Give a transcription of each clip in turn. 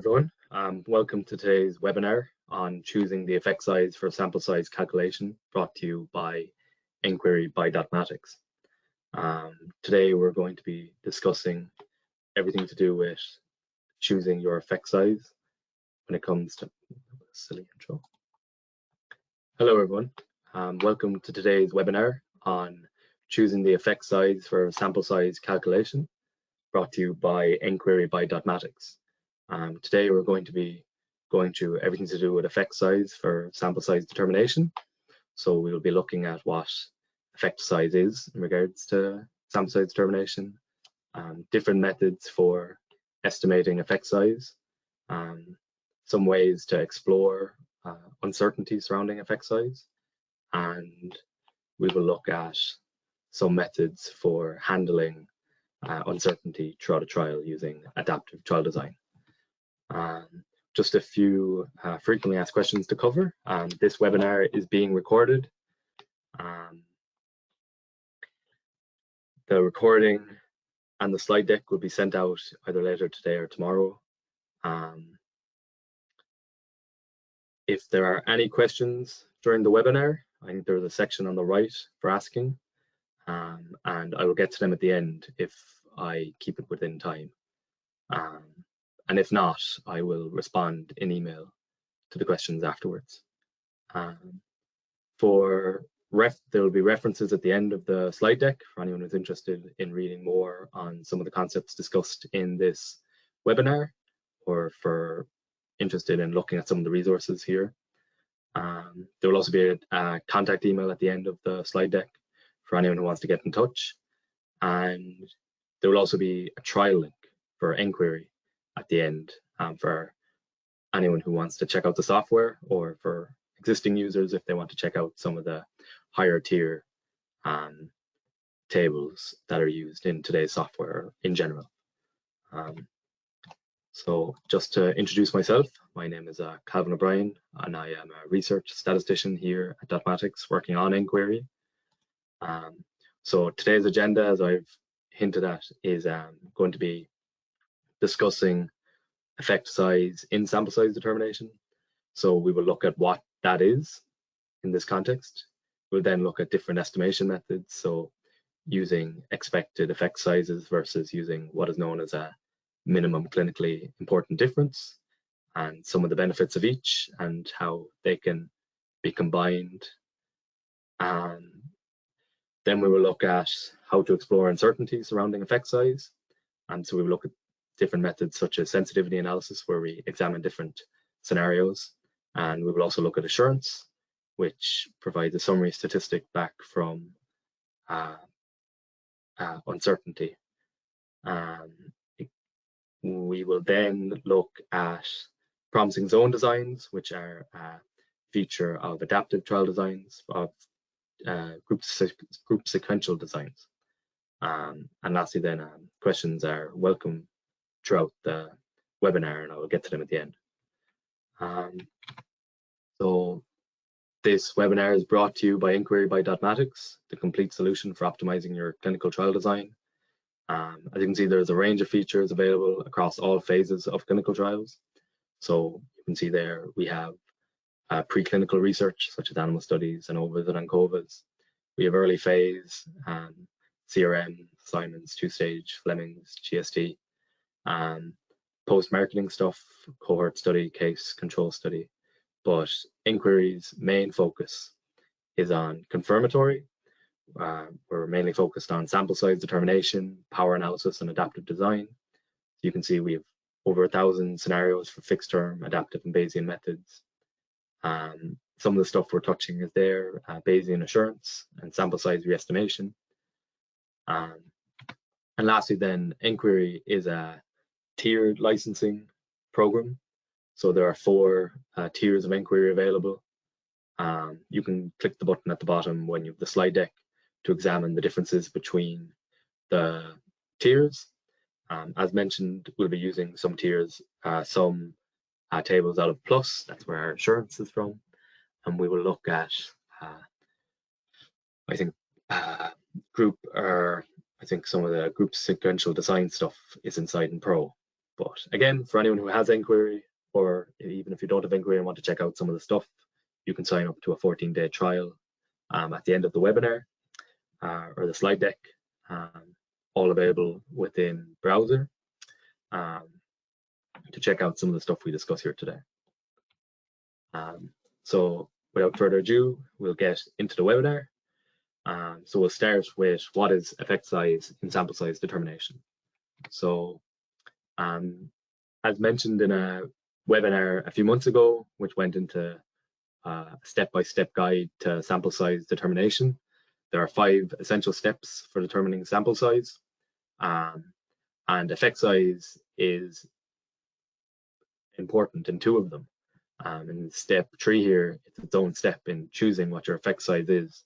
Everyone, welcome to today's webinar on choosing the effect size for sample size calculation, brought to you by Inquiry by Dotmatics. Today we're going to be discussing everything to do with choosing your effect size when it comes to silly intro. Hello everyone, welcome to today's webinar on choosing the effect size for sample size calculation, brought to you by Inquiry by Dotmatics. Today we're going to be going through everything to do with effect size for sample size determination. So we'll be looking at what effect size is in regards to sample size determination, different methods for estimating effect size, some ways to explore uncertainty surrounding effect size, and we will look at some methods for handling uncertainty throughout a trial using adaptive trial design. Just a few frequently asked questions to cover. This webinar is being recorded. The recording and the slide deck will be sent out either later today or tomorrow. If there are any questions during the webinar, I think there's a section on the right for asking, and I will get to them at the end if I keep it within time. And if not, I will respond in email to the questions afterwards. There will be references at the end of the slide deck for anyone who's interested in reading more on some of the concepts discussed in this webinar, or for interested in looking at some of the resources here. There will also be a contact email at the end of the slide deck for anyone who wants to get in touch. And there will also be a trial link for Inquiry at the end for anyone who wants to check out the software, or for existing users if they want to check out some of the higher tier tables that are used in today's software in general. So just to introduce myself, my name is Calvin O'Brien, and I am a research statistician here at Dotmatics working on Inquiry. So today's agenda, as I've hinted at, is going to be discussing effect size in sample size determination. So we will look at what that is in this context. We'll then look at different estimation methods, so using expected effect sizes versus using what is known as a minimum clinically important difference, and some of the benefits of each and how they can be combined. Then we will look at how to explore uncertainty surrounding effect size, and so we will look at different methods such as sensitivity analysis, where we examine different scenarios, and we will also look at assurance, which provides a summary statistic back from uncertainty. We will then look at promising zone designs, which are a feature of adaptive trial designs, of group sequential designs. And lastly then, questions are welcome throughout the webinar, and I will get to them at the end. So this webinar is brought to you by Inquiry by Dotmatics, the complete solution for optimizing your clinical trial design. As you can see, there's a range of features available across all phases of clinical trials. So you can see there we have preclinical research, such as animal studies and ANOVAs and ANCOVAs. We have early phase, CRM, Simon's, two-stage, Fleming's, GST, post-marketing stuff, cohort study, case control study. But Inquiry's main focus is on confirmatory. We're mainly focused on sample size determination, power analysis, and adaptive design. You can see we have over 1,000 scenarios for fixed term, adaptive, and Bayesian methods. Some of the stuff we're touching is there, Bayesian assurance and sample size re-estimation. And lastly then, Inquiry is a tiered licensing program. So there are 4 tiers of Inquiry available. You can click the button at the bottom when you have the slide deck to examine the differences between the tiers. As mentioned, we'll be using some tiers, some tables out of Plus, that's where our assurance is from, and we will look at, I think some of the group sequential design stuff is inside in Pro, But again, for anyone who has inquiry, or even if you don't have inquiry and want to check out some of the stuff, you can sign up to a 14-day trial at the end of the webinar or the slide deck, all available within browser to check out some of the stuff we discuss here today. So without further ado, we'll get into the webinar. So we'll start with what is effect size in sample size determination. So as mentioned in a webinar a few months ago, which went into a step-by-step guide to sample size determination, there are 5 essential steps for determining sample size. And effect size is important in 2 of them. In step 3 here, it's its own step in choosing what your effect size is.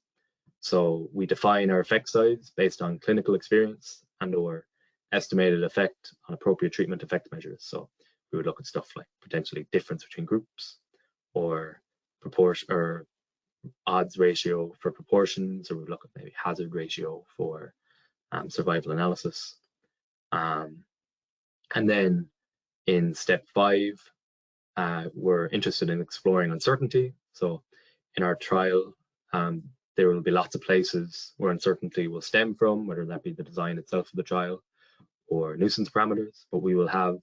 So we define our effect size based on clinical experience and or estimated effect on appropriate treatment effect measures. So we would look at stuff like potentially difference between groups, or proportion or odds ratio for proportions, or we would look at maybe hazard ratio for survival analysis. And then in step 5, we're interested in exploring uncertainty. So in our trial, there will be lots of places where uncertainty will stem from, whether that be the design itself of the trial or nuisance parameters, but we will have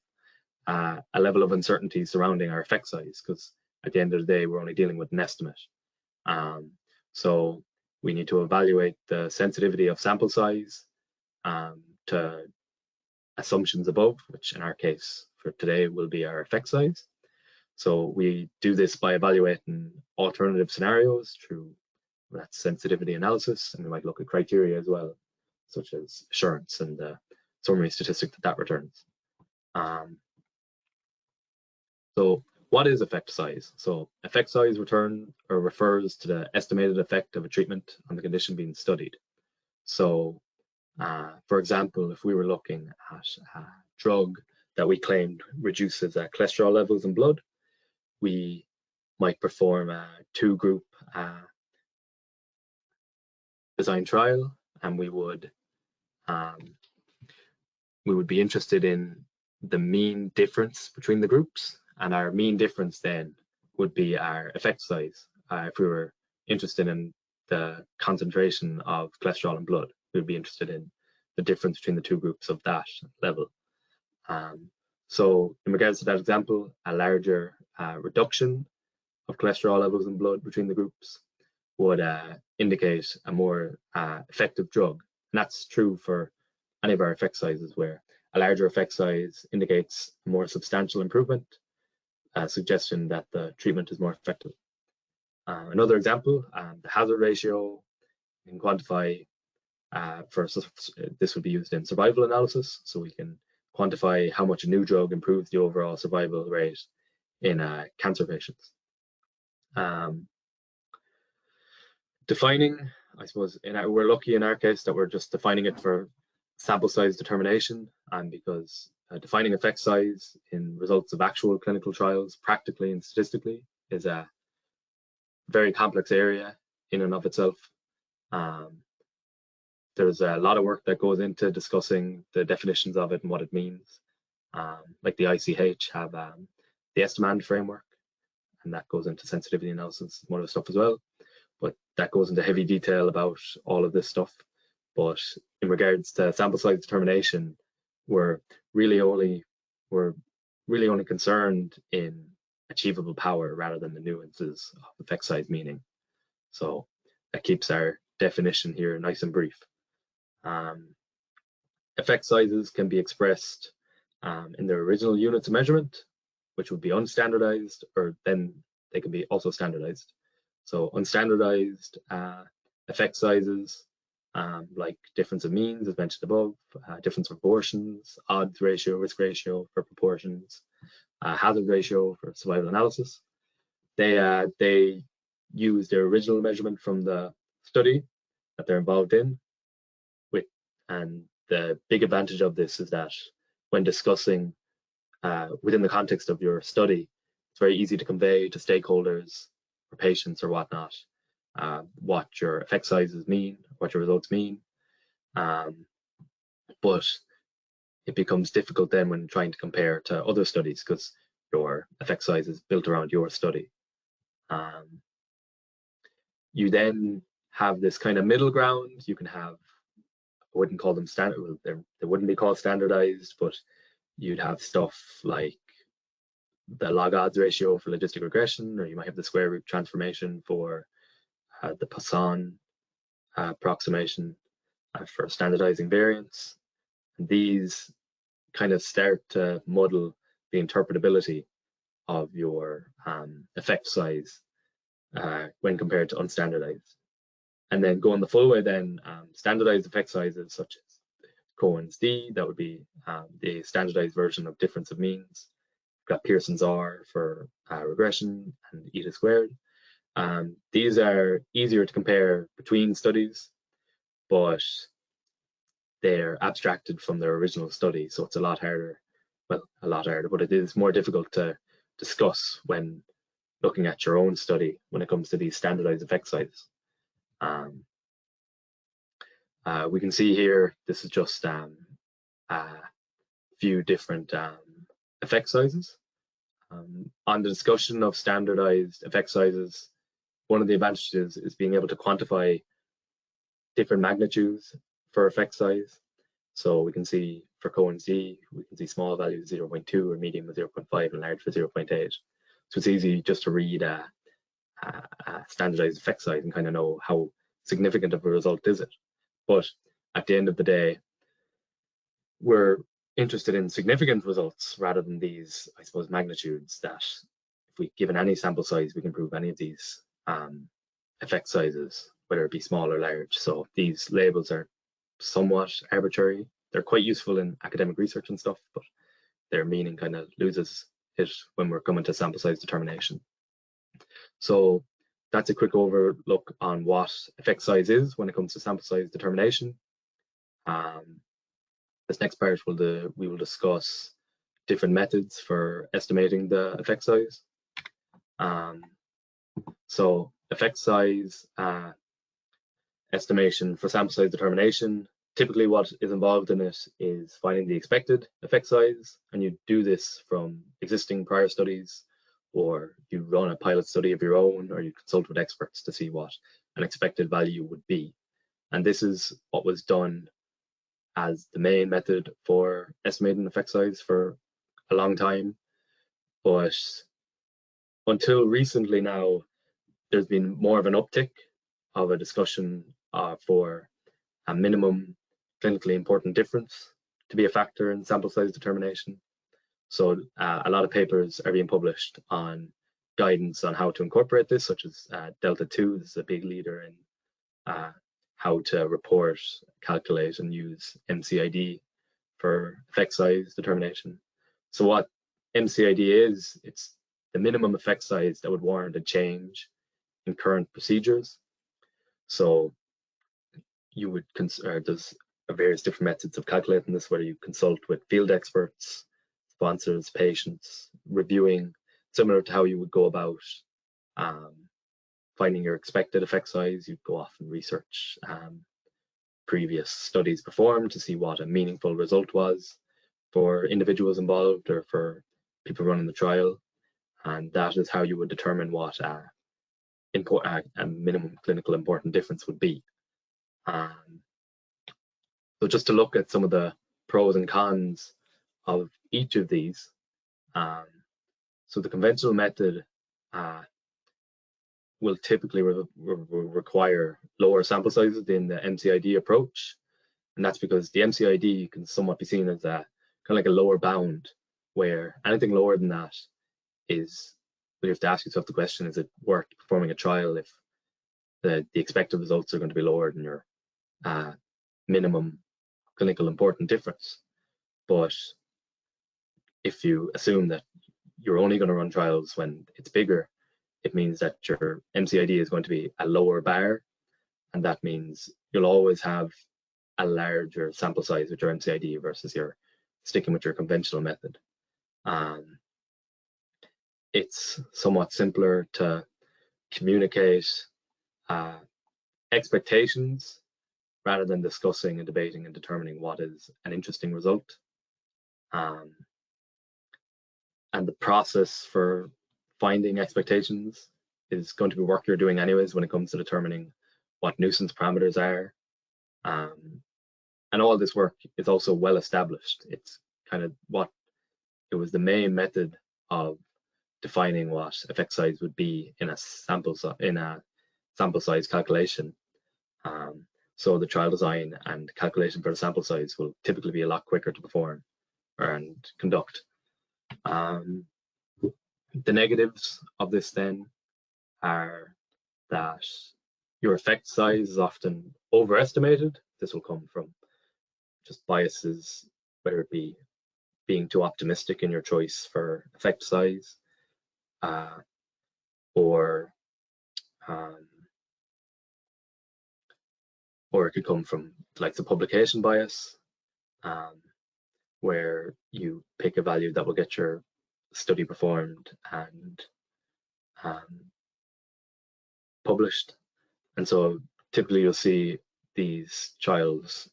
a level of uncertainty surrounding our effect size, because at the end of the day, we're only dealing with an estimate. So we need to evaluate the sensitivity of sample size to assumptions above, which in our case for today will be our effect size. So we do this by evaluating alternative scenarios through that sensitivity analysis, and we might look at criteria as well, such as assurance and the summary statistic that returns. So what is effect size? So effect size refers to the estimated effect of a treatment on the condition being studied. So for example, if we were looking at a drug that we claimed reduces cholesterol levels in blood, we might perform a 2-group design trial, and we would be interested in the mean difference between the groups, and our mean difference then would be our effect size. If we were interested in the concentration of cholesterol in blood, we would be interested in the difference between the 2 groups of that level. So in regards to that example, a larger reduction of cholesterol levels in blood between the groups would indicate a more effective drug. And that's true for any of our effect sizes, where a larger effect size indicates a more substantial improvement, suggesting that the treatment is more effective. Another example, the hazard ratio, you can quantify this would be used in survival analysis, so we can quantify how much a new drug improves the overall survival rate in cancer patients. Defining, I suppose, we're lucky in our case that we're just defining it for sample size determination, and because defining effect size in results of actual clinical trials, practically and statistically, is a very complex area in and of itself. There's a lot of work that goes into discussing the definitions of it and what it means. Like the ICH have the estimand framework, and that goes into sensitivity analysis, more of the stuff as well. But that goes into heavy detail about all of this stuff. But in regards to sample size determination, we're really only concerned in achievable power rather than the nuances of effect size meaning. So that keeps our definition here nice and brief. Effect sizes can be expressed in their original units of measurement, which would be unstandardized, or then they can be also standardized. So unstandardized effect sizes, like difference of means, as mentioned above, difference of proportions, odds ratio, risk ratio for proportions, hazard ratio for survival analysis. They use their original measurement from the study that they're involved in, and the big advantage of this is that when discussing within the context of your study, it's very easy to convey to stakeholders or patients or whatnot what your effect sizes mean, what your results mean. But it becomes difficult then when trying to compare to other studies because your effect size is built around your study. You then have this kind of middle ground. You can have, I wouldn't call them standard, well, they wouldn't be called standardized, but you'd have stuff like the log odds ratio for logistic regression, or you might have the square root transformation for the Poisson approximation for standardizing variance. And these kind of start to muddle the interpretability of your effect size when compared to unstandardized. And then going the full way then, standardized effect sizes such as Cohen's D, that would be the standardized version of difference of means. We've got Pearson's R for regression and eta squared. These are easier to compare between studies, but they're abstracted from their original study, so it's a lot harder, well, a lot harder, but it is more difficult to discuss when looking at your own study when it comes to these standardized effect sizes. We can see here, this is just a few different effect sizes. On the discussion of standardized effect sizes, one of the advantages is being able to quantify different magnitudes for effect size. So we can see for Cohen's D, we can see small values 0.2 or medium of 0.5 and large for 0.8. So it's easy just to read a standardized effect size and kind of know how significant of a result is it. But at the end of the day, we're interested in significant results rather than these, I suppose, magnitudes that if we given any sample size, we can prove any of these effect sizes, whether it be small or large. So these labels are somewhat arbitrary. They're quite useful in academic research and stuff, but their meaning kind of loses it when we're coming to sample size determination. So that's a quick overlook on what effect size is when it comes to sample size determination. This next part we will discuss different methods for estimating the effect size. So effect size estimation for sample size determination, typically what is involved in it is finding the expected effect size, and you do this from existing prior studies, or you run a pilot study of your own, or you consult with experts to see what an expected value would be. And this is what was done as the main method for estimating effect size for a long time. But until recently now, there's been more of an uptick of a discussion for a minimum clinically important difference to be a factor in sample size determination. So a lot of papers are being published on guidance on how to incorporate this, such as Delta 2. This is a big leader in how to report, calculate, and use MCID for effect size determination. So what MCID is, it's the minimum effect size that would warrant a change in current procedures. So you would there's various different methods of calculating this, whether you consult with field experts, sponsors, patients, reviewing, similar to how you would go about finding your expected effect size. You'd go off and research previous studies performed to see what a meaningful result was for individuals involved or for people running the trial. And that is how you would determine what a minimum clinical important difference would be. So just to look at some of the pros and cons of each of these. So the conventional method will typically require lower sample sizes than the MCID approach. And that's because the MCID can somewhat be seen as a kind of like a lower bound, where anything lower than that is, you have to ask yourself the question, is it worth performing a trial if the expected results are going to be lower than your minimum clinical important difference? But if you assume that you're only going to run trials when it's bigger, it means that your MCID is going to be a lower bar, and that means you'll always have a larger sample size with your MCID versus your sticking with your conventional method. It's somewhat simpler to communicate expectations rather than discussing and debating and determining what is an interesting result. And the process for finding expectations is going to be work you're doing anyways when it comes to determining what nuisance parameters are. And all this work is also well established. It's kind of it was the main method of defining what effect size would be in a sample size calculation. So the trial design and calculation for the sample size will typically be a lot quicker to perform and conduct. The negatives of this then are that your effect size is often overestimated. This will come from just biases, whether it be being too optimistic in your choice for effect size, or it could come from like the publication bias, where you pick a value that will get your study performed and published. And so typically you'll see these trials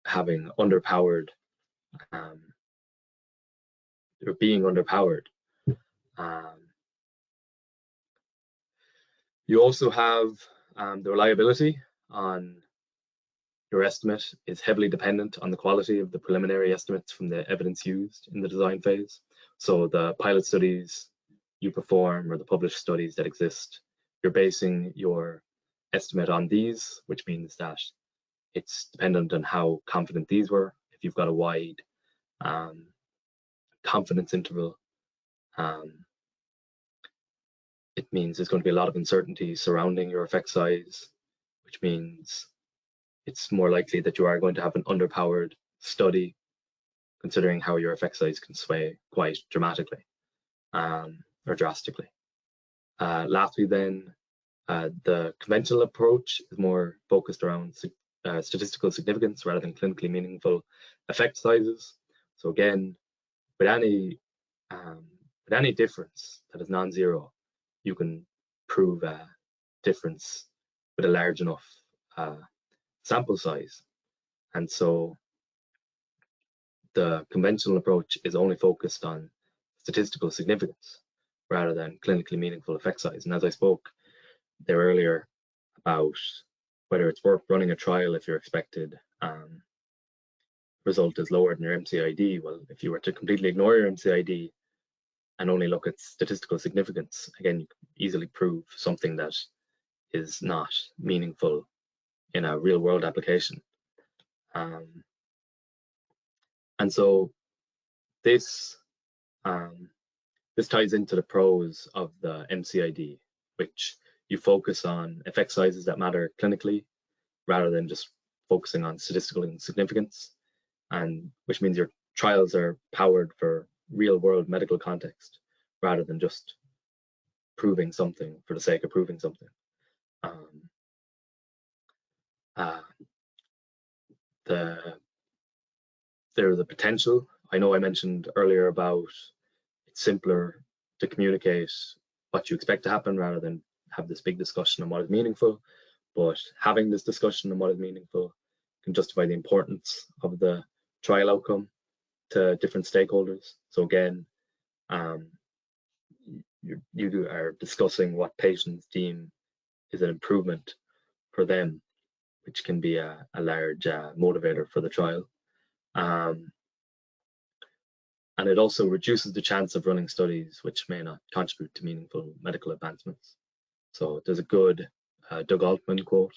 having underpowered or being underpowered. You also have the reliability on your estimate is heavily dependent on the quality of the preliminary estimates from the evidence used in the design phase. So the pilot studies you perform or the published studies that exist, you're basing your estimate on these, which means that it's dependent on how confident these were. If you've got a wide confidence interval, it means there's going to be a lot of uncertainty surrounding your effect size, which means it's more likely that you are going to have an underpowered study, considering how your effect size can sway quite dramatically or drastically. Lastly, then, the conventional approach is more focused around statistical significance rather than clinically meaningful effect sizes. So again, with any difference that is non-zero, you can prove a difference with a large enough sample size. And so the conventional approach is only focused on statistical significance rather than clinically meaningful effect size. And as I spoke there earlier about whether it's worth running a trial if your expected result is lower than your MCID, well, if you were to completely ignore your MCID and only look at statistical significance, again, you can easily prove something that is not meaningful in a real world application. And so this ties into the pros of the MCID, which you focus on effect sizes that matter clinically rather than just focusing on statistical significance, and which means your trials are powered for real world medical context rather than just proving something for the sake of proving something. There's a potential. I know I mentioned earlier about it's simpler to communicate what you expect to happen rather than have this big discussion on what is meaningful. But having this discussion on what is meaningful can justify the importance of the trial outcome to different stakeholders. So again, you are discussing what patients deem is an improvement for them, which can be a large motivator for the trial. And it also reduces the chance of running studies which may not contribute to meaningful medical advancements. So there's a good Doug Altman quote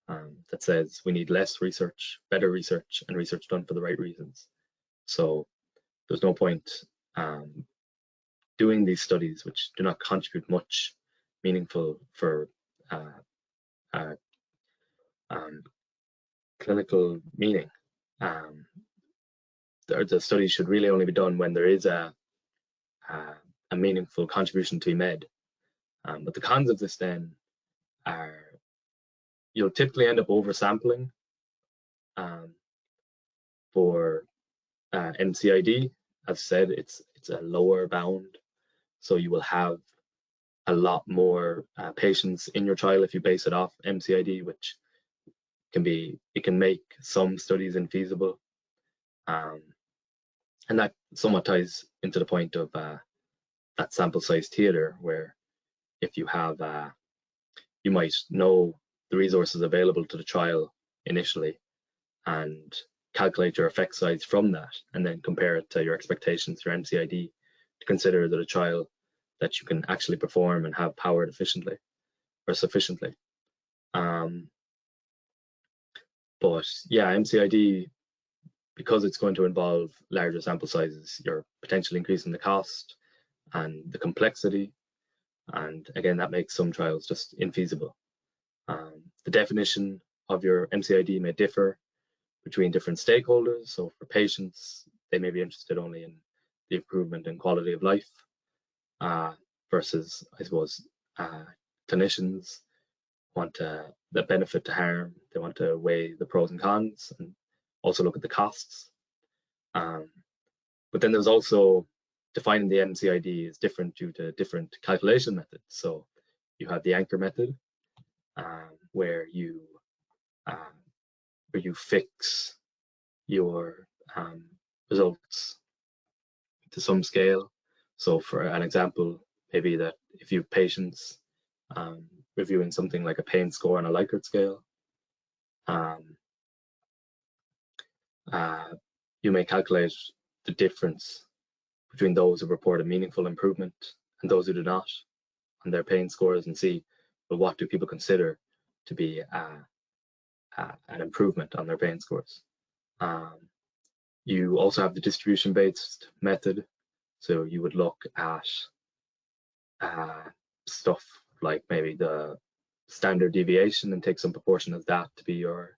that says, we need less research, better research, and research done for the right reasons. So there's no point doing these studies which do not contribute much meaningful for clinical meaning. The studies should really only be done when there is a meaningful contribution to be made. But the cons of this then are you'll typically end up oversampling for MCID. As I said, it's a lower bound, so you will have a lot more patients in your trial if you base it off MCID, which can make some studies infeasible. And that somewhat ties into the point of that sample size theater, where if you have, you might know the resources available to the trial initially and calculate your effect size from that, and then compare it to your expectations, your MCID, to consider that a trial that you can actually perform and have powered efficiently or sufficiently. But yeah, MCID, because it's going to involve larger sample sizes, you're potentially increasing the cost and the complexity. And again, that makes some trials just infeasible. The definition of your MCID may differ between different stakeholders. So for patients, they may be interested only in the improvement in quality of life, versus, I suppose, clinicians want the benefit to harm. They want to weigh the pros and cons and also look at the costs. But then there's also defining the MCID is different due to different calculation methods. So you have the anchor method, where you fix your results to some scale. So for an example, maybe that if you have patients reviewing something like a pain score on a Likert scale, you may calculate the difference between those who report a meaningful improvement and those who do not on their pain scores, and see, well, what do people consider to be an improvement on their pain scores. You also have the distribution-based method. So you would look at stuff like maybe the standard deviation and take some proportion of that to be your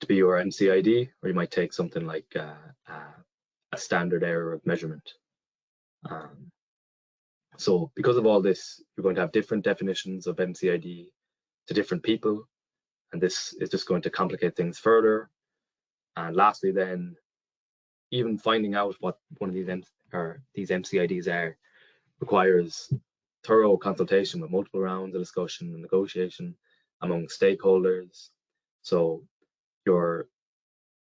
MCID, or you might take something like a standard error of measurement. So because of all this, you're going to have different definitions of MCID to different people, and this is just going to complicate things further. And lastly, then, even finding out what one of these MCIDs are requires thorough consultation with multiple rounds of discussion and negotiation among stakeholders. So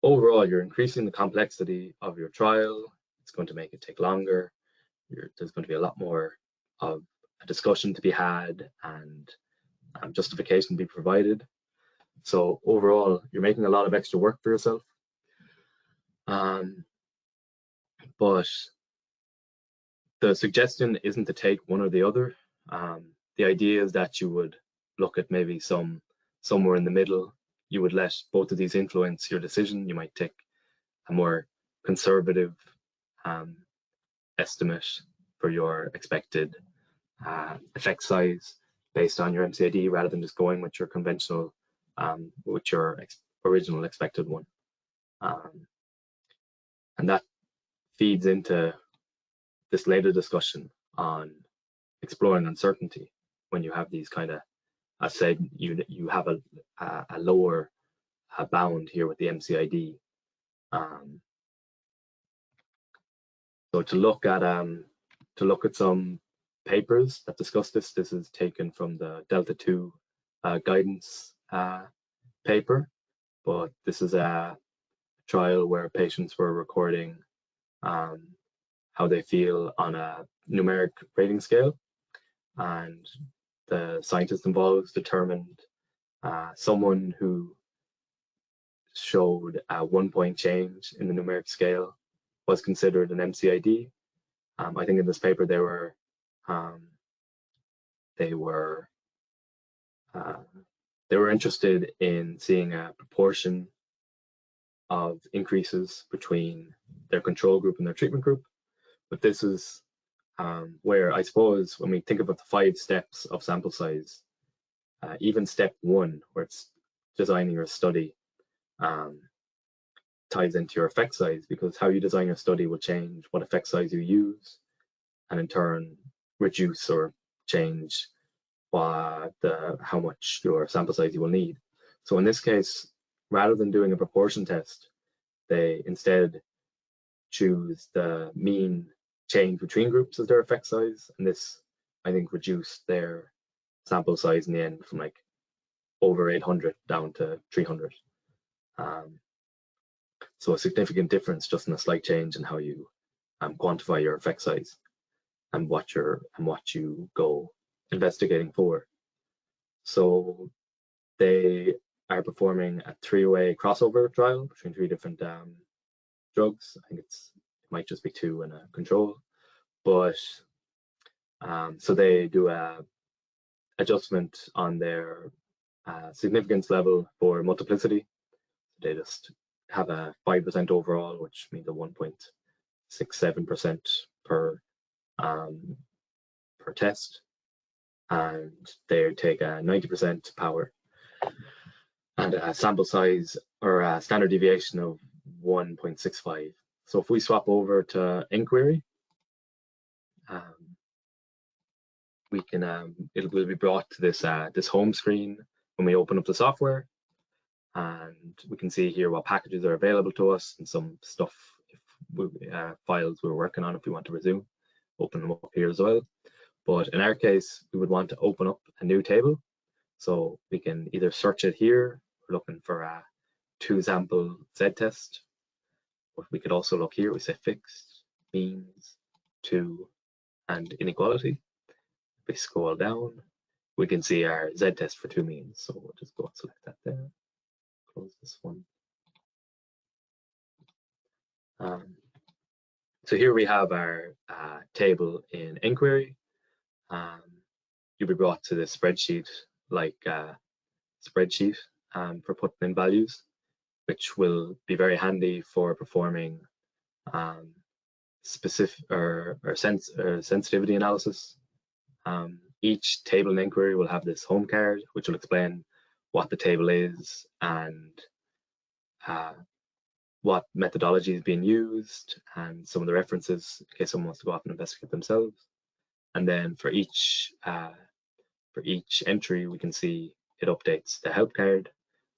overall, you're increasing the complexity of your trial. It's going to make it take longer. There's going to be a lot more of a discussion to be had and justification to be provided. So overall, you're making a lot of extra work for yourself. But the suggestion isn't to take one or the other. The idea is that you would look at maybe somewhere in the middle. You would let both of these influence your decision. You might take a more conservative estimate for your expected effect size based on your MCID, rather than just going with your conventional, with your original expected one. And that feeds into this later discussion on exploring uncertainty when you have these kind of, I said, you have a lower bound here with the MCID. So to look at some papers that discuss this is taken from the Delta 2 guidance paper, but this is a trial where patients were recording how they feel on a numeric rating scale, and the scientists involved determined someone who showed a 1-point change in the numeric scale was considered an MCID. I think in this paper they were interested in seeing a proportion of increases between their control group and their treatment group. But this is where, I suppose, when we think about the 5 steps of sample size, even step 1, where it's designing your study, ties into your effect size, because how you design your study will change what effect size you use, and in turn reduce or change how much your sample size you will need. So in this case, rather than doing a proportion test, they instead choose the mean change between groups as their effect size, and this, I think, reduced their sample size in the end from like over 800 down to 300. So a significant difference just in a slight change in how you quantify your effect size and what you go investigating for. So they are performing a 3-way crossover trial between 3 different drugs. I think it might just be 2 and a control, but so they do a adjustment on their significance level for multiplicity. They just have a 5% overall, which means a 1.67% per test, and they take a 90% power and a sample size or a standard deviation of 1.65. So if we swap over to inquiry, we can it will be brought to this this home screen when we open up the software, and we can see here what packages are available to us and some stuff, if files we're working on if we want to resume, open them up here as well. But in our case, we would want to open up a new table, so we can either search it here. We're looking for a 2-sample z-test, but we could also look here. We say fixed, means, 2, and inequality. If we scroll down, we can see our z-test for 2 means. So we'll just go and select that there. Close this one. So here we have our table in inquiry. You'll be brought to this spreadsheet, like spreadsheet for putting in values, which will be very handy for performing specific or sensitivity analysis. Each table in inquiry will have this home card, which will explain what the table is and what methodology is being used and some of the references in case someone wants to go off and investigate themselves. And then for each entry, we can see it updates the help card.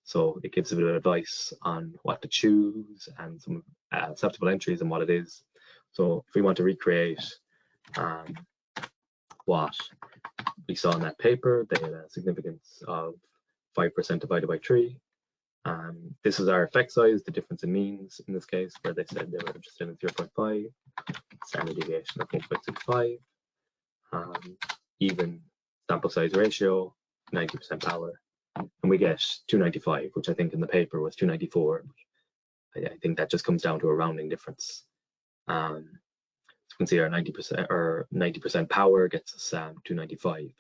So it gives a bit of advice on what to choose and some acceptable entries and what it is. So if we want to recreate what we saw in that paper, they had a significance of 5% divided by 3. This is our effect size, the difference in means in this case, where they said they were interested in 0.5, standard deviation of 1.65, even sample size ratio, 90% power, and we get 295, which I think in the paper was 294. I think that just comes down to a rounding difference. So you can see our 90% or 90% power gets us 295.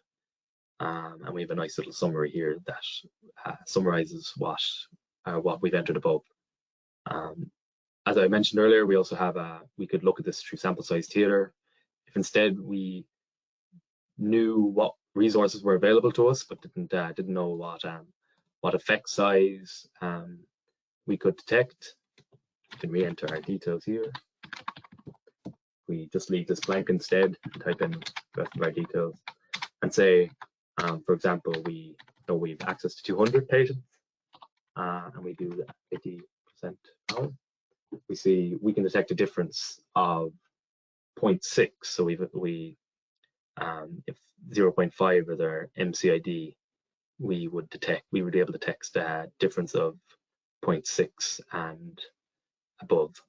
And we have a nice little summary here that summarizes what we've entered above. As I mentioned earlier, we also have we could look at this through sample size theater. If instead we knew what resources were available to us, but didn't know what effect size we could detect, we can re-enter our details here. We just leave this blank instead, type in the rest of our details, and say, for example, we know we've access to 200 patients, and we do 50% power. We see we can detect a difference of 0.6. So if 0.5 is our MCID, we would be able to detect a difference of 0.6 and above.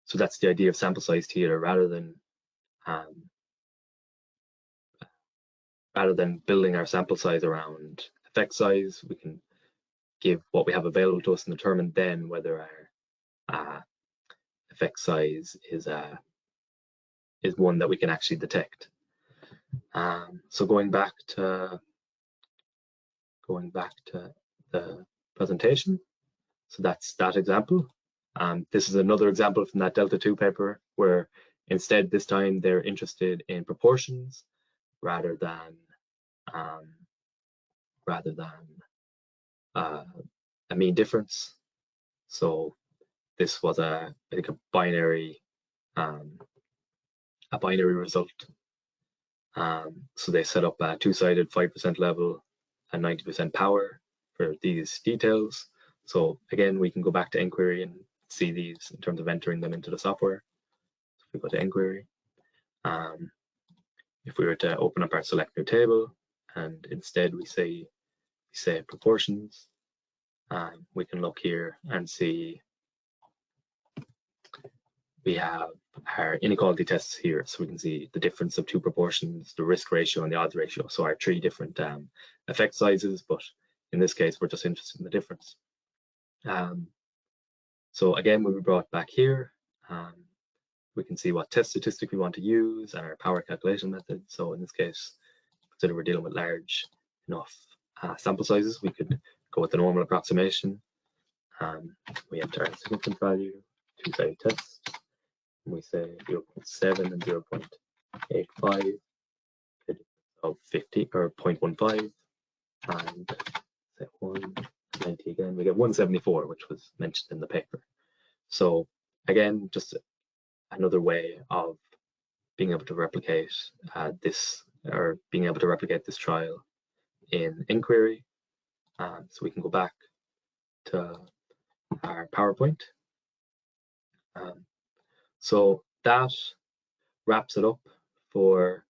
So that's the idea of sample size theater. Rather than building our sample size around effect size, we can give what we have available to us and determine then whether our effect size is one that we can actually detect. So going back to the presentation, so that's that example. This is another example from that Delta 2 paper where instead this time they're interested in proportions rather than a mean difference. So this was I think a binary result. So they set up a 2-sided 5% level and 90% power for these details. So again, we can go back to inquiry and see these in terms of entering them into the software. So if we go to inquiry, if we were to open up our select new table and instead we say we say proportions. We can look here and see we have our inequality tests here, so we can see the difference of two proportions, the risk ratio and the odds ratio. So our three different effect sizes, but in this case, we're just interested in the difference. So again, when we brought back here, we can see what test statistic we want to use and our power calculation method. So in this case, consider we're dealing with large enough sample sizes, we could go with the normal approximation. We enter our significance value, two-sided test. We say 0.7 and 0.85 of 50 or 0.15, and say 190 again. We get 174, which was mentioned in the paper. So again, just another way of being able to replicate this trial in inquiry. So we can go back to our PowerPoint. So that wraps it up for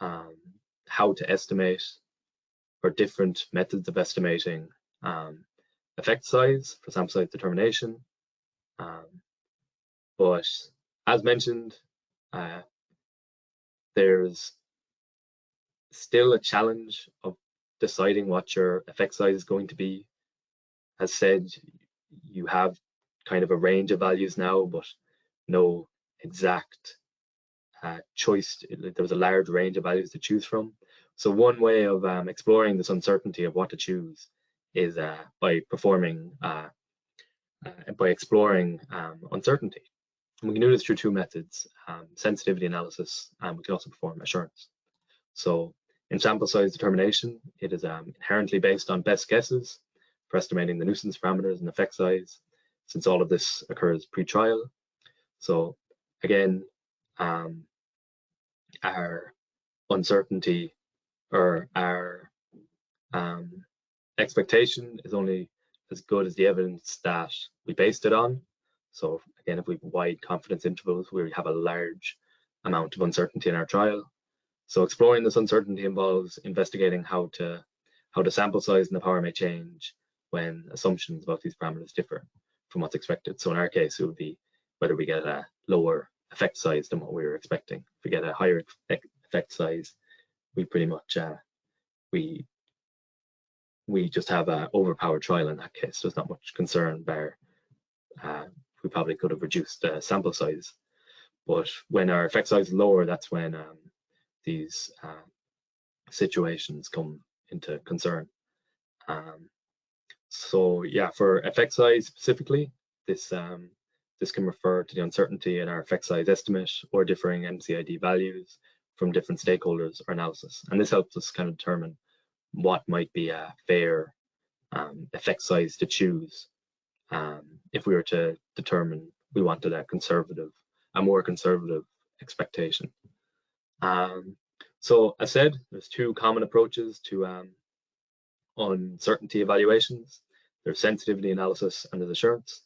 how to estimate, or different methods of estimating effect size for sample size determination. But as mentioned, there's still a challenge of deciding what your effect size is going to be. As said, you have kind of a range of values now, but no exact choice. There was a large range of values to choose from. So one way of exploring this uncertainty of what to choose is by exploring uncertainty. And we can do this through two methods, sensitivity analysis, and we can also perform assurance. So in sample size determination, it is inherently based on best guesses for estimating the nuisance parameters and effect size, since all of this occurs pre-trial. So again, our uncertainty, or our expectation, is only as good as the evidence that we based it on. So again, if we have wide confidence intervals, we have a large amount of uncertainty in our trial. So exploring this uncertainty involves investigating how the sample size and the power may change when assumptions about these parameters differ from what's expected. So in our case, it would be whether we get a lower effect size than what we were expecting. If we get a higher effect size, we pretty much we just have an overpowered trial in that case. There's not much concern there. We probably could have reduced the sample size. But when our effect size is lower, that's when these situations come into concern. So yeah, for effect size specifically, this can refer to the uncertainty in our effect size estimate or differing MCID values from different stakeholders or analysis. And this helps us kind of determine what might be a fair effect size to choose if we were to determine we wanted a more conservative expectation. So as said, there's two common approaches to uncertainty evaluations. There's sensitivity analysis and there's assurance.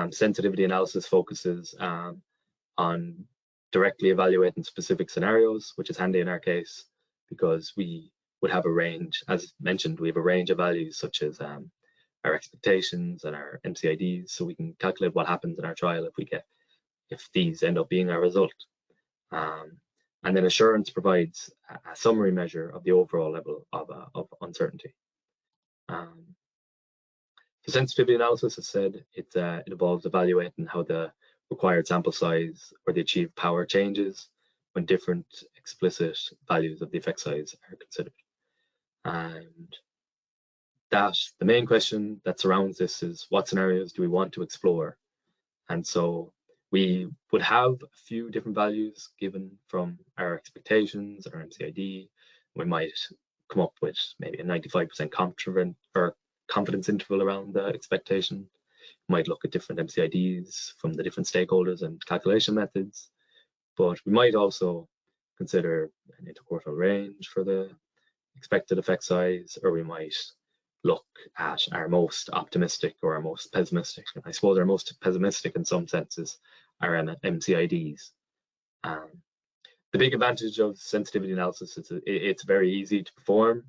Sensitivity analysis focuses on directly evaluating specific scenarios, which is handy in our case because we would have a range. As mentioned, we have a range of values such as our expectations and our MCIDs, so we can calculate what happens in our trial if these end up being our result. And then assurance provides a summary measure of the overall level of uncertainty. For sensitivity analysis, as said, it involves evaluating how the required sample size or the achieved power changes when different explicit values of the effect size are considered. And the main question that surrounds this is, what scenarios do we want to explore? And so we would have a few different values given from our expectations or MCID. We might come up with maybe a 95% confidence interval around the expectation. We might look at different MCIDs from the different stakeholders and calculation methods, but we might also consider an interquartile range for the expected effect size, or we might look at our most optimistic or our most pessimistic. And I suppose our most pessimistic in some senses are MCIDs. The big advantage of sensitivity analysis is it's very easy to perform.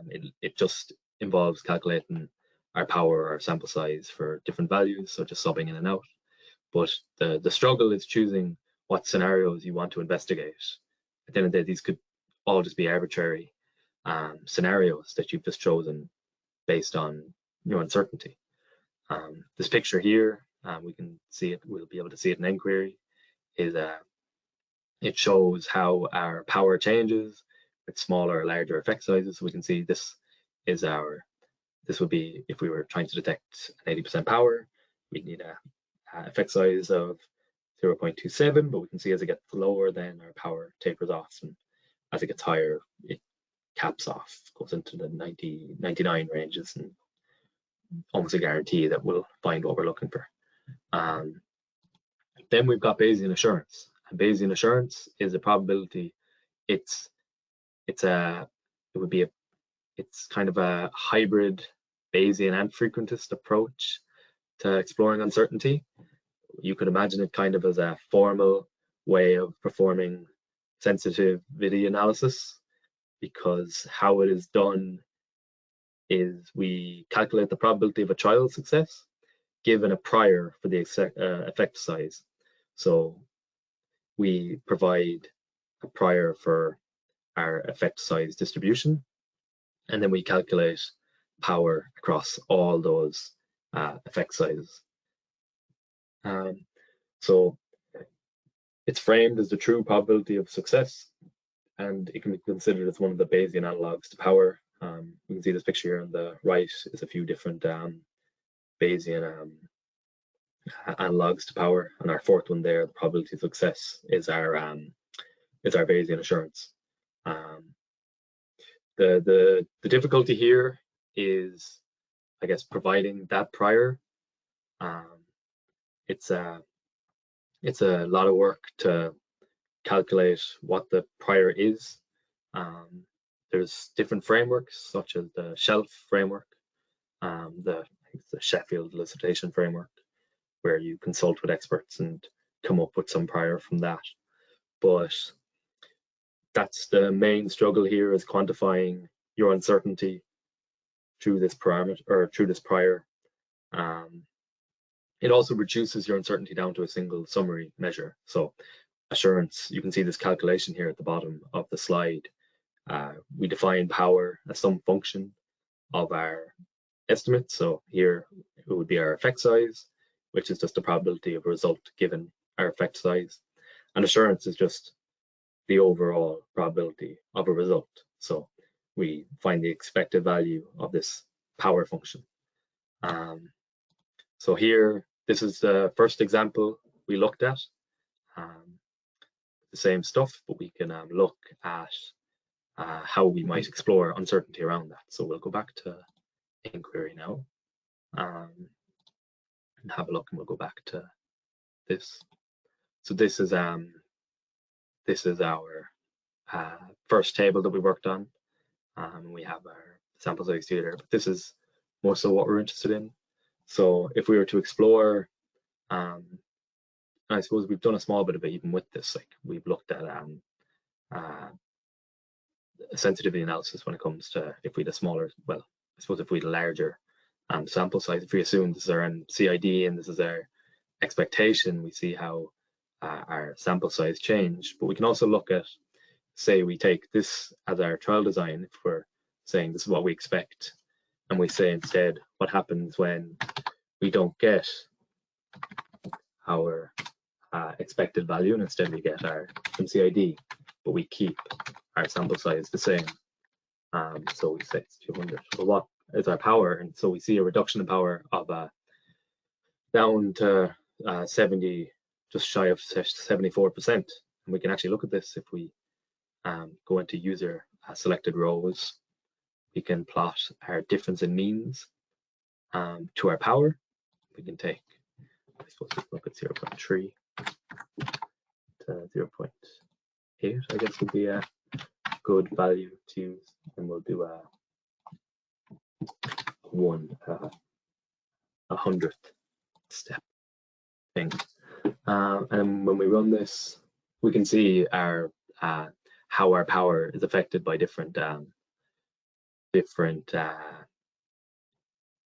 It just involves calculating our power, our sample size for different values, so just subbing in and out. But the struggle is choosing what scenarios you want to investigate. At the end of the day, these could all just be arbitrary scenarios that you've just chosen based on your uncertainty. This picture here, we can see it, we'll be able to see it in inquiry, is it shows how our power changes with smaller or larger effect sizes. So we can see this would be, if we were trying to detect an 80% power, we'd need a effect size of 0.27, but we can see as it gets lower, then our power tapers off, and as it gets higher, it caps off, goes into the 90, 99 ranges, and almost a guarantee that we'll find what we're looking for. Then we've got Bayesian assurance. And Bayesian assurance is a probability. It's kind of a hybrid Bayesian and frequentist approach to exploring uncertainty. You could imagine it kind of as a formal way of performing sensitivity analysis, because how it is done is we calculate the probability of a trial success given a prior for the effect size. So we provide a prior for our effect size distribution, and then we calculate power across all those effect sizes. So it's framed as the true probability of success, and it can be considered as one of the Bayesian analogs to power. We can see this picture here on the right is a few different Bayesian analogs to power, and our fourth one there, the probability of success, is our Bayesian assurance. The difficulty here is, I guess, providing that prior. It's a lot of work to calculate what the prior is. There's different frameworks, such as the Shelf framework, the Sheffield elicitation framework, where you consult with experts and come up with some prior from that. But that's the main struggle here, is quantifying your uncertainty through this parameter, or through this prior. It also reduces your uncertainty down to a single summary measure. So assurance, you can see this calculation here at the bottom of the slide. We define power as some function of our estimate. So here it would be our effect size, which is just the probability of a result given our effect size. And assurance is just the overall probability of a result. So we find the expected value of this power function. So here, this is the first example we looked at. The same stuff, but we can look at how we might explore uncertainty around that. So we'll go back to inquiry now and have a look, and we'll go back to this. So this is our first table that we worked on. We have our sample size here, but this is more so what we're interested in. So if we were to explore, I suppose we've done a small bit of it even with this. Like, we've looked at sensitivity analysis when it comes to, if we had a smaller, well, I suppose if we had a larger sample size, if we assume this is our MCID and this is our expectation, we see how our sample size change. But we can also look at, say we take this as our trial design, if we're saying this is what we expect, and we say instead what happens when we don't get our expected value, and instead we get our MCID, but we keep our sample size the same. So we say it's 200. Well, what is our power? And so we see a reduction in power of down to 70, just shy of 74%. And we can actually look at this if we go into user selected rows. We can plot our difference in means to our power. We can take, I suppose we look at 0.3 to 0.8, I guess would be a good value to use, and we'll do a 1/100th step thing. And when we run this, we can see our how our power is affected by different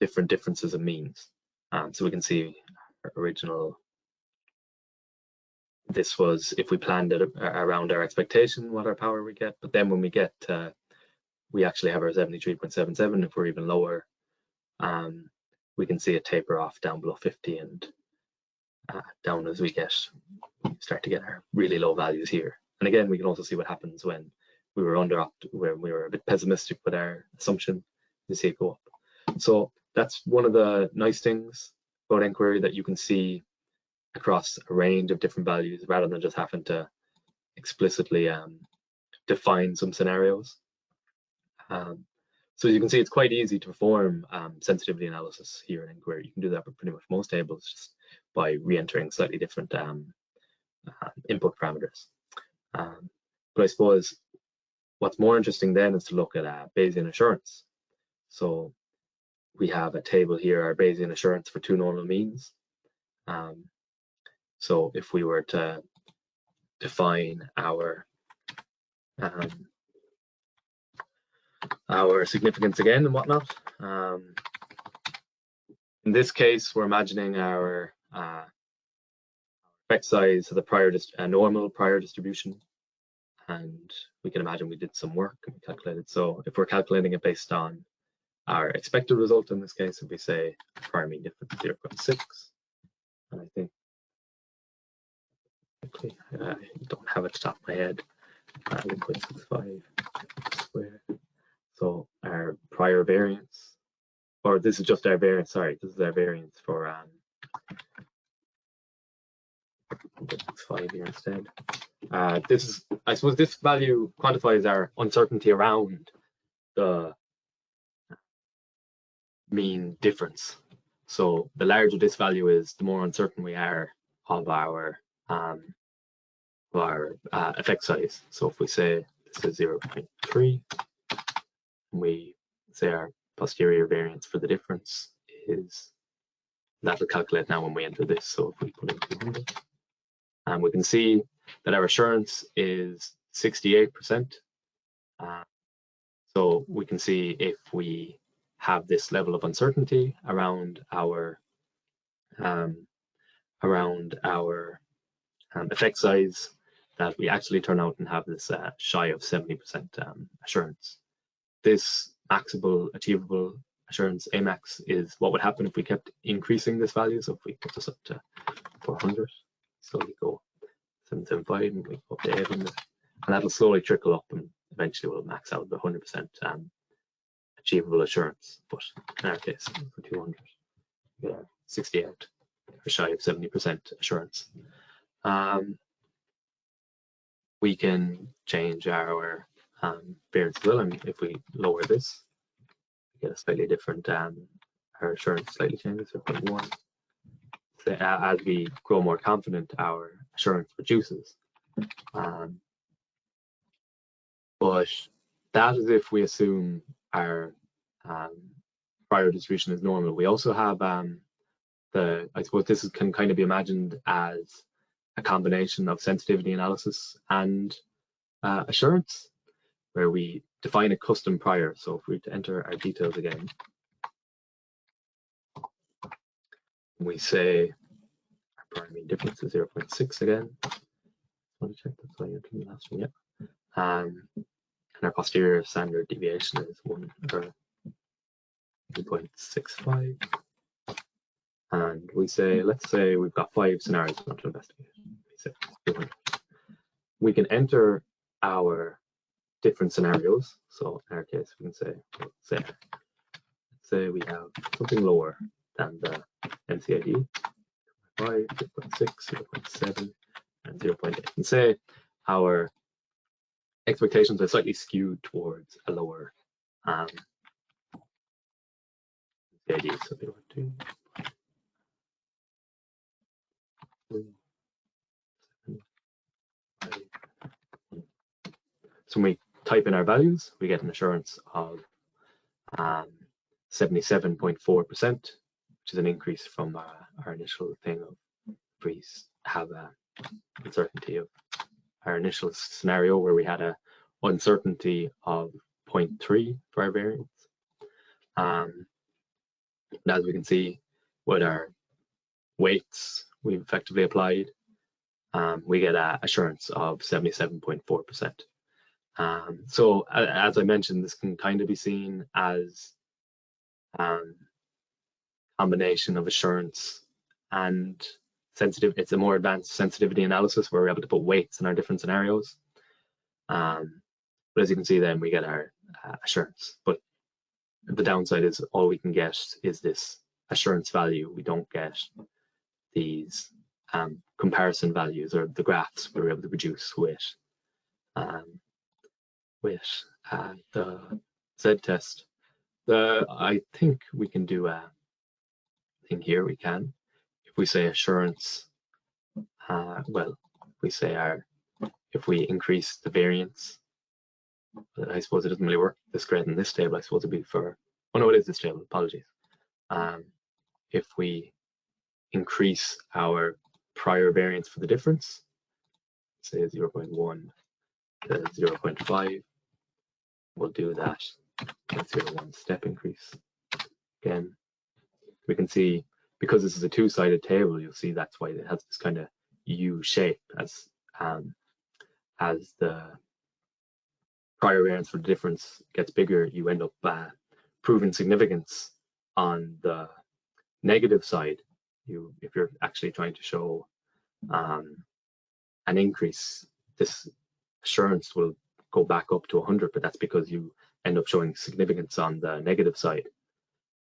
different differences of means. So we can see our original, this was if we planned it around our expectation, what our power we get, but then when we get we actually have our 73.77. If we're even lower, we can see it taper off down below 50 and down as we start to get our really low values here. And again, we can also see what happens when we were when we were a bit pessimistic with our assumption. You see it go up. So that's one of the nice things about inquiry, that you can see across a range of different values rather than just having to explicitly define some scenarios. So you can see it's quite easy to perform sensitivity analysis here in inquiry. You can do that with pretty much most tables just by re-entering slightly different input parameters. But I suppose what's more interesting then is to look at Bayesian assurance. So we have a table here, our Bayesian assurance for two normal means. So if we were to define our significance again and whatnot, in this case, we're imagining our effect size of the normal prior distribution, and we can imagine we did some work and we calculated. So if we're calculating it based on our expected result, in this case, if we say prior mean difference 0.6, and I think I don't have it at the top of my head, 1.65 squared. So our prior variance, or this is just our variance, sorry, this is our variance for 1.65 here instead. This is, I suppose this value quantifies our uncertainty around the mean difference. So the larger this value is, the more uncertain we are of our effect size. So if we say this is 0.3, we say our posterior variance for the difference is, that will calculate now when we enter this. So if we put in 200, and we can see that our assurance is 68%. So we can see if we have this level of uncertainty around our effect size, that we actually turn out and have this shy of 70% assurance. This maxable achievable assurance, AMAX, is what would happen if we kept increasing this value. So if we put this up to 400, so we go 775 and we go up to 800, and that'll slowly trickle up and eventually we'll max out the 100% achievable assurance. But in our case, for 200, we get 68, or shy of 70% assurance. We can change our variance as well, and if we lower this, we get a slightly different, our assurance slightly changes, 0.1. So, as we grow more confident, our assurance reduces. But that is if we assume our prior distribution is normal. We also have I suppose this can kind of be imagined as a combination of sensitivity analysis and assurance, where we define a custom prior. So if we enter our details again, we say our prior mean difference is 0.6 again. Let me check, that's why I entered the last one, yeah. And our posterior standard deviation is 1.65. And we say, let's say we've got 5 scenarios we want to investigate. We say 200. We can enter our different scenarios. So in our case, we can say we have something lower than the MCID, 5, 0.6, 0.7, and 0.8. And say our expectations are slightly skewed towards a lower MCID. So 0.2. So when we type in our values, we get an assurance of 77.4%, which is an increase from our initial thing of, if we have a uncertainty of our initial scenario where we had a uncertainty of 0.3 for our variance. And as we can see, with our weights we've effectively applied, we get an assurance of 77.4%. So as I mentioned, this can kind of be seen as combination of assurance and sensitive. It's a more advanced sensitivity analysis where we're able to put weights in our different scenarios. But as you can see, then we get our assurance. But the downside is all we can get is this assurance value. We don't get these comparison values or the graphs we're able to produce with the Z-test. I think we can do a thing here. We can, if we say assurance, well, we say if we increase the variance, but I suppose it doesn't really work this great in this table. I suppose it'd be for, oh no, it is this table, apologies. If we increase our prior variance for the difference, say 0.1 to 0.5, we'll do that at 0.1 step increase. Again, we can see, because this is a two-sided table, you'll see that's why it has this kind of U shape as the prior variance for the difference gets bigger, you end up proving significance on the negative side. If you're actually trying to show an increase, this assurance will go back up to 100, but that's because you end up showing significance on the negative side.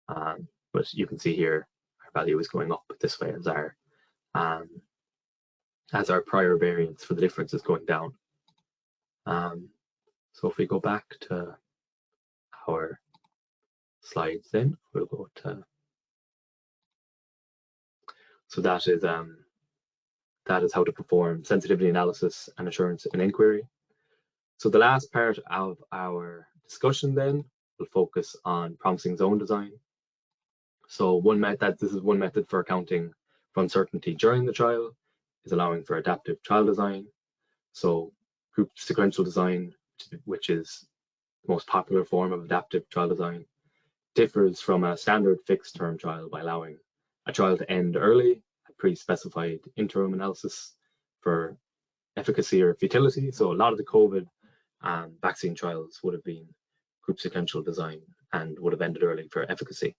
But you can see here our value is going up this way as our prior variance for the difference is going down. So if we go back to our slides, then we'll go to. So that is how to perform sensitivity analysis and assurance in inquiry. So the last part of our discussion then will focus on promising zone design. So this is one method for accounting for uncertainty during the trial, is allowing for adaptive trial design. So group sequential design, which is the most popular form of adaptive trial design, differs from a standard fixed term trial by allowing a trial to end early, a pre-specified interim analysis for efficacy or futility. So a lot of the COVID vaccine trials would have been group sequential design and would have ended early for efficacy.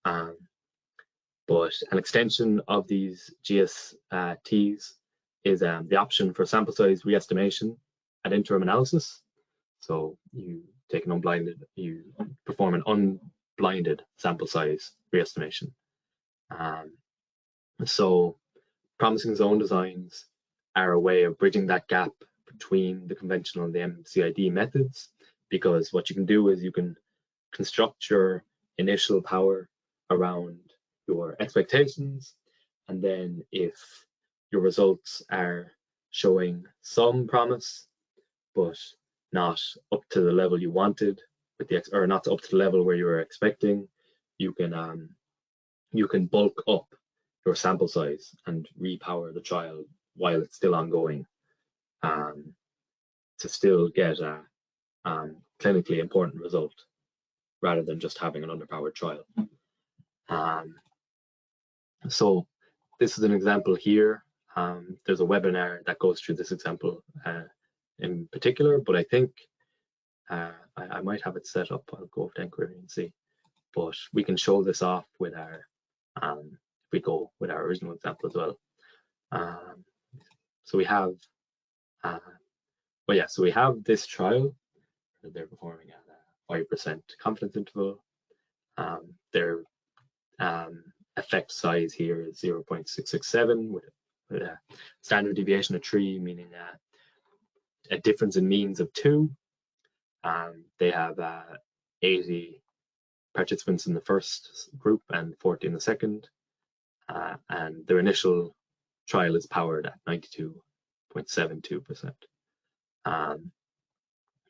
But an extension of these GSTs is the option for sample size re-estimation at interim analysis. So you take you perform an unblinded sample size re-estimation. So promising zone designs are a way of bridging that gap between the conventional and the MCID methods, because what you can do is you can construct your initial power around your expectations, and then if your results are showing some promise but not up to the level you wanted or not up to the level where you were expecting, you can bulk up your sample size and repower the trial while it's still ongoing, to still get a clinically important result rather than just having an underpowered trial. So this is an example here. There's a webinar that goes through this example in particular, but I think I might have it set up. I'll go to inquiry and see, but we can show this off with our if we go with our original example as well. So we have so we have this trial that they're performing at a 5% confidence interval. Their effect size here is 0.667 with a standard deviation of 3, meaning a difference in means of 2. They have 80 participants in the first group and 40 in the second, and their initial trial is powered at 92.72%.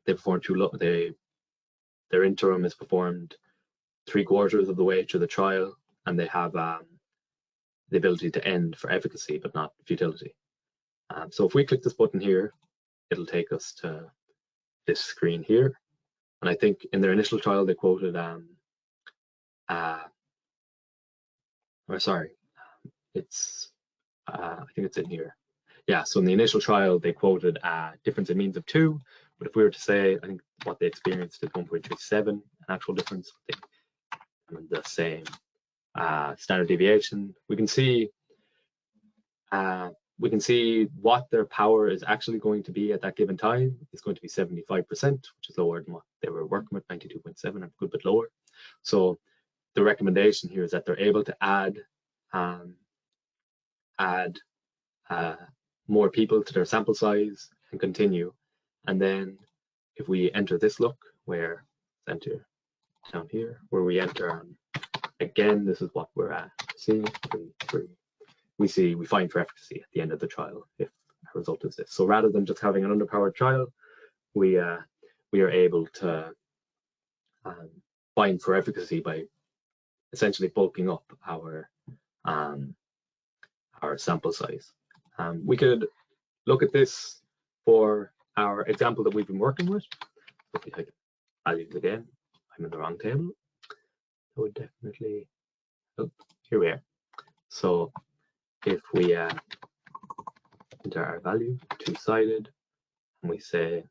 They performed their interim is performed 3/4 of the way through the trial, and they have the ability to end for efficacy but not futility. So if we click this button here, it'll take us to this screen here, and I think in their initial trial they quoted or sorry, it's I think it's in here. Yeah, so in the initial trial, they quoted a difference in means of 2, but if we were to say, I think what they experienced is 1.37, an actual difference, and the same standard deviation, we can see what their power is actually going to be at that given time. It's going to be 75%, which is lower than what they were working with, 92.7, a good bit lower. So the recommendation here is that they're able to add more people to their sample size and continue. And then if we enter this look, where enter down here, where we enter again, this is what we're at. See, we find for efficacy at the end of the trial if a result is this. So rather than just having an underpowered trial, we are able to find for efficacy by essentially bulking up our sample size. We could look at this for our example that we've been working with. If we type values again, I'm in the wrong table. That would definitely, oh, here we are. So if we enter our value, two-sided, and we say,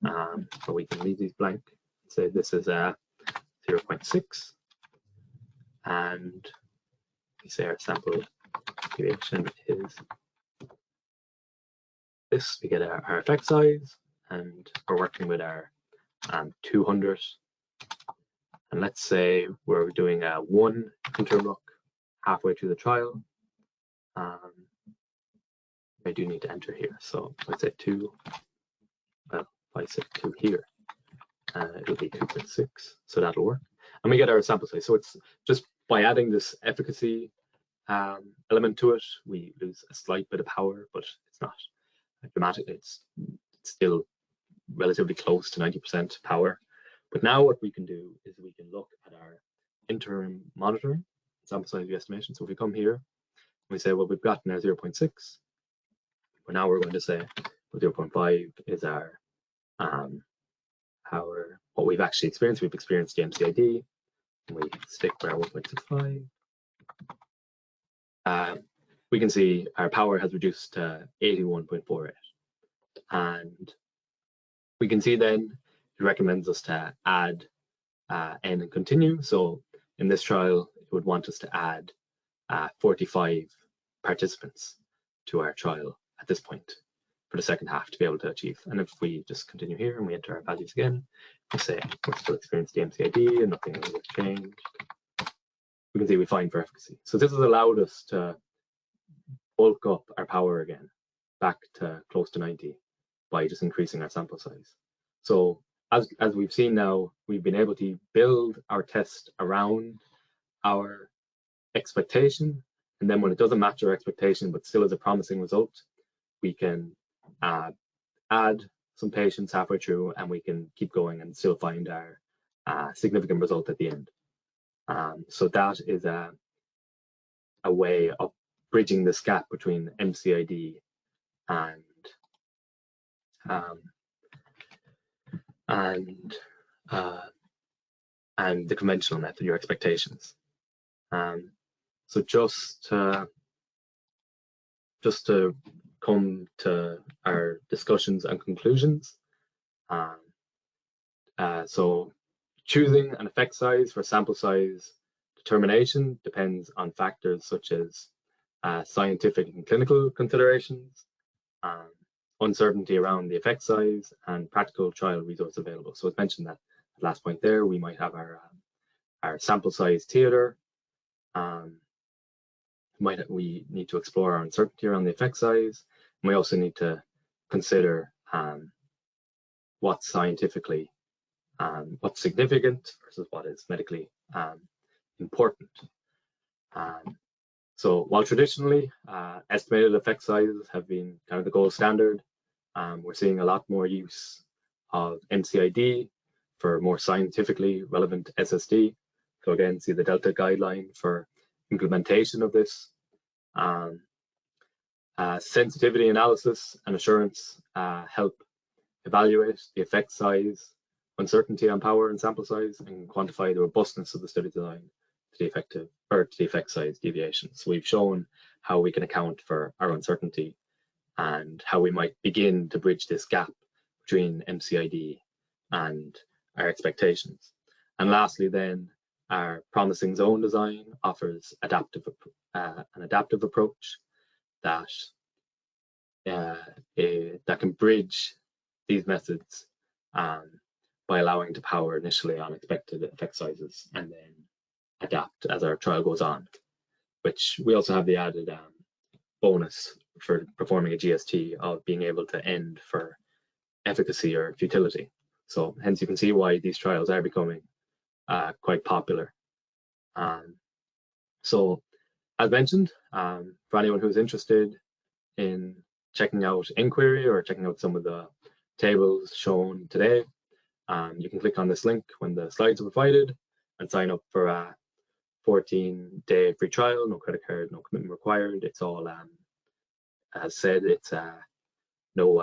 or we can leave these blank, say this is 0.6, and we say our sample deviation is this, we get our effect size, and we're working with our 200. And let's say we're doing a 1 interim look halfway through the trial. I do need to enter here. So let's say 2. Well, if I say 2 here, it'll be 2.6. So that'll work. And we get our sample size. So it's just by adding this efficacy element to it, we lose a slight bit of power, but it's not dramatic. It's still relatively close to 90% power. But now what we can do is we can look at our interim monitoring, sample size re-estimation. So if we come here, we say, well, we've gotten our 0.6, but now we're going to say, well, 0.5 is our what we've actually experienced. We've experienced the MCID, and we stick with our 1.65. We can see our power has reduced to 81.48. And we can see then it recommends us to add N and continue. So in this trial, it would want us to add 45 participants to our trial at this point for the second half to be able to achieve. And if we just continue here and we enter our values again, we say we're still experiencing the MCID and nothing has changed, we can see we find for efficacy. So this has allowed us to bulk up our power again back to close to 90 by just increasing our sample size. So as we've seen now, we've been able to build our test around our expectation, and then when it doesn't match our expectation but still is a promising result, we can add some patients halfway through and we can keep going and still find our significant result at the end. So that is a way of bridging this gap between MCID and the conventional method, your expectations. So just to come to our discussions and conclusions. So choosing an effect size for sample size determination depends on factors such as scientific and clinical considerations, uncertainty around the effect size, and practical trial resource available. So as mentioned, that last point there, we might have our sample size theater. We need to explore our uncertainty around the effect size. And we also need to consider what's scientifically, what's significant versus what is medically important. So while traditionally estimated effect sizes have been kind of the gold standard, we're seeing a lot more use of MCID for more scientifically relevant SSD. So again, see the Delta guideline for implementation of this. Sensitivity analysis and assurance help evaluate the effect size uncertainty on power and sample size, and quantify the robustness of the study design to the effect size deviation. So we've shown how we can account for our uncertainty and how we might begin to bridge this gap between MCID and our expectations. And lastly, then, our promising zone design offers an adaptive approach that can bridge these methods by allowing to power initially on expected effect sizes and then adapt as our trial goes on, which we also have the added bonus for performing a GST of being able to end for efficacy or futility. So hence you can see why these trials are becoming quite popular. So as mentioned, for anyone who's interested in checking out Inquiry or checking out some of the tables shown today, you can click on this link when the slides are provided and sign up for a 14-day free trial, no credit card, no commitment required. It's all, as said, it's no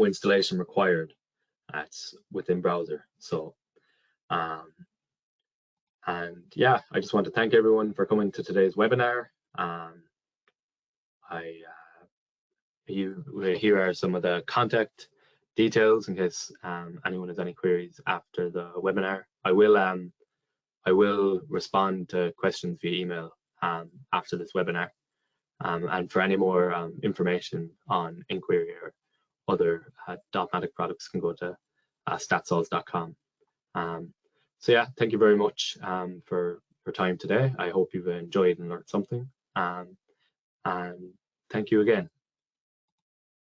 installation required. It's within browser. So, and yeah, I just want to thank everyone for coming to today's webinar. Here are some of the contact details in case anyone has any queries after the webinar. I will respond to questions via email after this webinar. And for any more information on Inquiry or other Dotmatic products, can go to statsols.com. So yeah, thank you very much for your time today. I hope you've enjoyed and learned something. And thank you again.